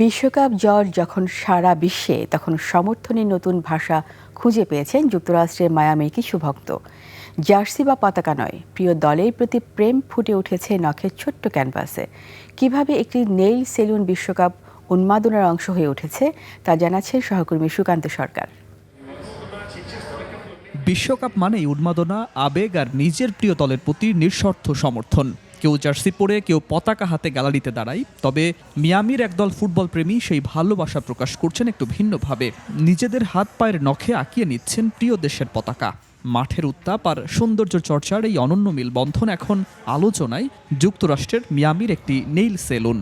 বিশ্বকাপ জয় যখন সারা বিশ্বে, তখন সমর্থনের নতুন ভাষা খুঁজে পেয়েছেন যুক্তরাষ্ট্রের মায়ামির কিছু ভক্ত। জার্সি বা পতাকা নয়, প্রিয় দলের প্রতি প্রেম ফুটে উঠেছে নখের ছোট্ট ক্যানভাসে। কিভাবে একটি নেইল সেলুন বিশ্বকাপ উন্মাদনার অংশ হয়ে উঠেছে তা জানাচ্ছেন সহকর্মী সুকান্ত সরকার। বিশ্বকাপ মানেই উন্মাদনা, আবেগ আর নিজের প্রিয় দলের প্রতি নিঃস্বার্থ সমর্থন। কেউ জার্সি পরে, কেউ পতাকা হাতে গ্যালারিতে দাঁড়ায়। তবে মিয়ামির একদল ফুটবল প্রেমী সেই ভালোবাসা প্রকাশ করছেন একটু ভিন্নভাবে। নিজেদের হাত পায়ের নখে আঁকিয়ে নিচ্ছেন প্রিয় দেশের পতাকা। মাঠের উত্তাপ আর সৌন্দর্য চর্চার এই অনন্য মেলবন্ধন এখন আলোচনায় যুক্তরাষ্ট্রের মিয়ামির একটি নেইল সেলুন।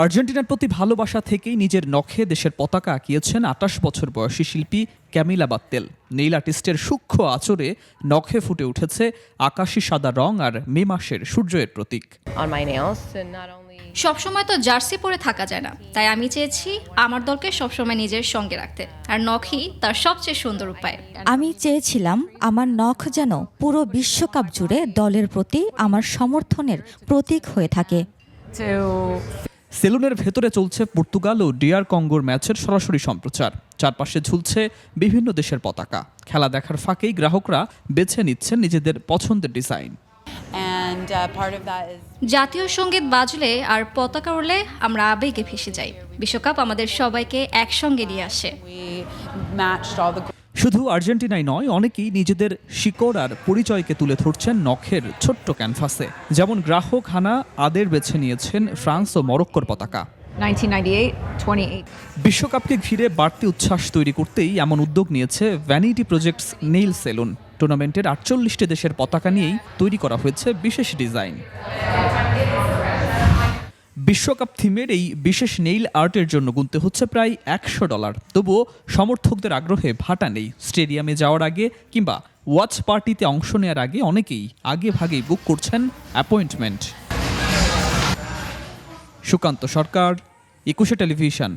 আর্জেন্টিনার প্রতি ভালোবাসা থেকেই নিজের নখে দেশের পতাকা আঁকিয়েছেন ২৮ বছর বয়সী শিল্পী ক্যামিলা বাত্তেল। নেইল আর্টিস্টের সূক্ষ্ম আঁচড়ে নখে ফুটে উঠেছে আকাশি সাদা রং আর মে মাসের সূর্যের প্রতীক। সবসময় তো জার্সি পরে থাকা যায় না, তাই আমি চেয়েছি আমার দলকে সবসময় নিজের সঙ্গে রাখতে, আর নখই তার সবচেয়ে সুন্দর উপায়। আমি চেয়েছিলাম আমার নখ যেন পুরো বিশ্বকাপ জুড়ে দলের প্রতি আমার সমর্থনের প্রতীক হয়ে থাকে। সেলুনের ভেতরে চলছে পর্তুগাল ও ডিআর কঙ্গোর ম্যাচের সরাসরি সম্প্রচার। চারপাশে ঝুলছে বিভিন্ন দেশের পতাকা। খেলা দেখার ফাঁকেই গ্রাহকরা বেছে নিচ্ছেন নিজেদের পছন্দের ডিজাইন। জাতীয় সঙ্গীত বাজলে আর পতাকা উড়লে আমরা আবেগে ভেসে যাই। বিশ্বকাপ আমাদের সবাইকে একসঙ্গে নিয়ে আসে। শুধু আর্জেন্টিনাই নয়, অনেকেই নিজেদের শিকড় আর পরিচয়কে তুলে ধরছেন নখের ছোট্ট ক্যানভাসে। যেমন গ্রাহক হানা আদের বেছে নিয়েছেন ফ্রান্স ও মরক্কোর পতাকা। 1998-28 বিশ্বকাপকে ঘিরে বাড়তি উচ্ছ্বাস তৈরি করতেই এমন উদ্যোগ নিয়েছে ভ্যানিটি প্রজেক্টস নেইল সেলুন। টুর্নামেন্টের ৪৮টি দেশের পতাকা নিয়েই তৈরি করা হয়েছে বিশেষ ডিজাইন। বিশ্বকাপ থিমের এই বিশেষ নেইল আর্টের জন্য গুনতে হচ্ছে প্রায় $১০০। তবুও সমর্থকদের আগ্রহে ভাটা নেই। স্টেডিয়ামে যাওয়ার আগে কিংবা ওয়াচ পার্টিতে অংশ নেওয়ার আগে অনেকেই আগে ভাগেই বুক করছেন অ্যাপয়েন্টমেন্ট। সুকান্ত সরকার, ২১ টেলিভিশন।